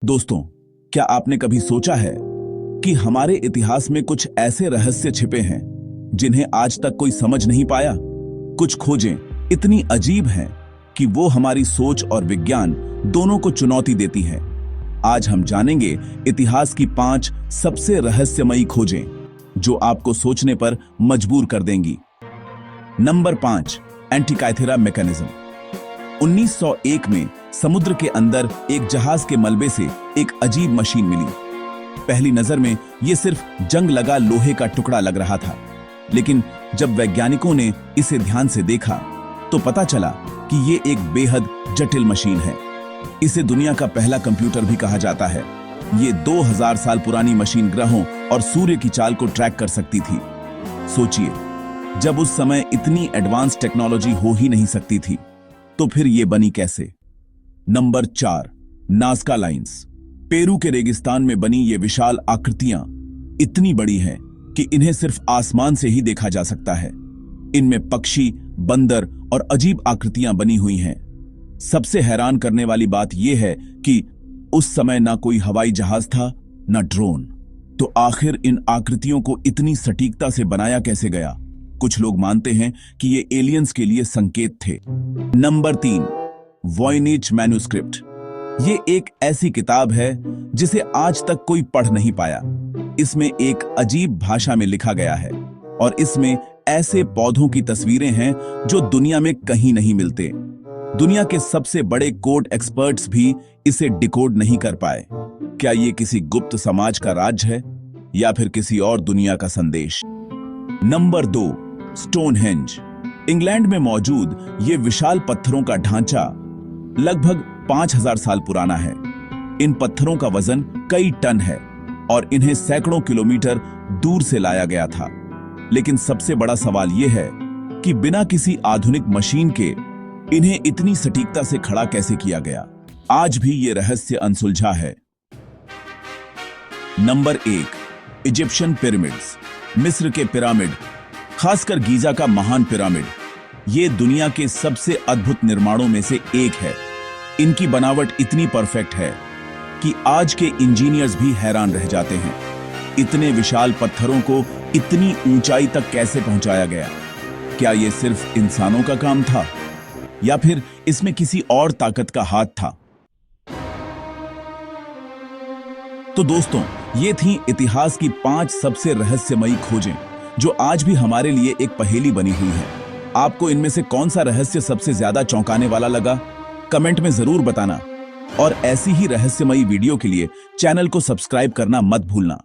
दोस्तों, क्या आपने कभी सोचा है कि हमारे इतिहास में कुछ ऐसे रहस्य छिपे हैं जिन्हें आज तक कोई समझ नहीं पाया? कुछ खोजें इतनी अजीब हैं कि वो हमारी सोच और विज्ञान दोनों को चुनौती देती हैं। आज हम जानेंगे इतिहास की 5 सबसे रहस्यमयी खोजें जो आपको सोचने पर मजबूर कर देंगी। Number 5, एंटिकाइथेरा mechanism. 1901 में समुद्र के अंदर एक जहाज के मलबे से एक अजीब मशीन मिली। पहली नजर में यह सिर्फ जंग लगा लोहे का टुकड़ा लग रहा था, लेकिन जब वैज्ञानिकों ने इसे ध्यान से देखा तो पता चला कि यह एक बेहद जटिल मशीन है। इसे दुनिया का पहला कंप्यूटर भी कहा जाता है। ये 2000 साल पुरानी मशीन ग्रहों और सूर्य की चाल को ट्रैक कर सकती थी। सोचिए, जब उस समय इतनी एडवांस टेक्नोलॉजी हो ही नहीं सकती थी, तो फिर ये बनी कैसे? Number 4, Nazca lines. पेरू के रेगिस्तान में बनी ये विशाल आकृतियां इतनी बड़ी हैं कि इन्हें सिर्फ आसमान से ही देखा जा सकता है। इनमें पक्षी, बंदर और अजीब आकृतियां बनी हुई हैं। सबसे हैरान करने वाली बात यह है कि उस समय ना कोई हवाई जहाज था, ना ड्रोन। तो आखिर इन आकृतियों को इतनी सटीकता से बनाया कैसे गया? कुछ लोग मानते हैं कि ये एलियंस के लिए संकेत थे। Number 3, Voynich manuscript. ये एक ऐसी किताब है जिसे आज तक कोई पढ़ नहीं पाया। इसमें एक अजीब भाषा में लिखा गया है और इसमें ऐसे पौधों की तस्वीरें हैं जो दुनिया में कहीं नहीं मिलते। दुनिया के सबसे बड़े कोड एक्सपर्ट्स भी इसे डिकोड नहीं कर पाए। क्या ये किसी गुप्त समाज का राज है या फिर किसी और दुनिया का संदेश? Number 2, Stonehenge. इंग्लैंड में मौजूद ये विशाल पत्थरों का ढांचा लगभग 5000 साल पुराना है। इन पत्थरों का वजन कई टन है और इन्हें सैकड़ों किलोमीटर दूर से लाया गया था। लेकिन सबसे बड़ा सवाल यह है कि बिना किसी आधुनिक मशीन के इन्हें इतनी सटीकता से खड़ा कैसे किया गया? आज भी यह रहस्य अनसुलझा है। Number 1, Egyptian pyramids. मिस्र के पिरामिड, खासकर गीजा का महान पिरामिड, ये दुनिया के सबसे अद्भुत निर्माणों में से एक है। इनकी बनावट इतनी परफेक्ट है कि आज के इंजीनियर्स भी हैरान रह जाते हैं। इतने विशाल पत्थरों को इतनी ऊंचाई तक कैसे पहुंचाया गया? क्या यह सिर्फ इंसानों का काम था या फिर इसमें किसी और ताकत का हाथ था? तो दोस्तों, ये थी इतिहास की 5 सबसे रहस्यमयी खोजें जो आज भी हमारे लिए एक पहेली बनी हुई है। आपको इनमें से कौन सा रहस्य सबसे ज्यादा चौंकाने वाला लगा? कमेंट में जरूर बताना और ऐसी ही रहस्यमयी वीडियो के लिए चैनल को सब्सक्राइब करना मत भूलना।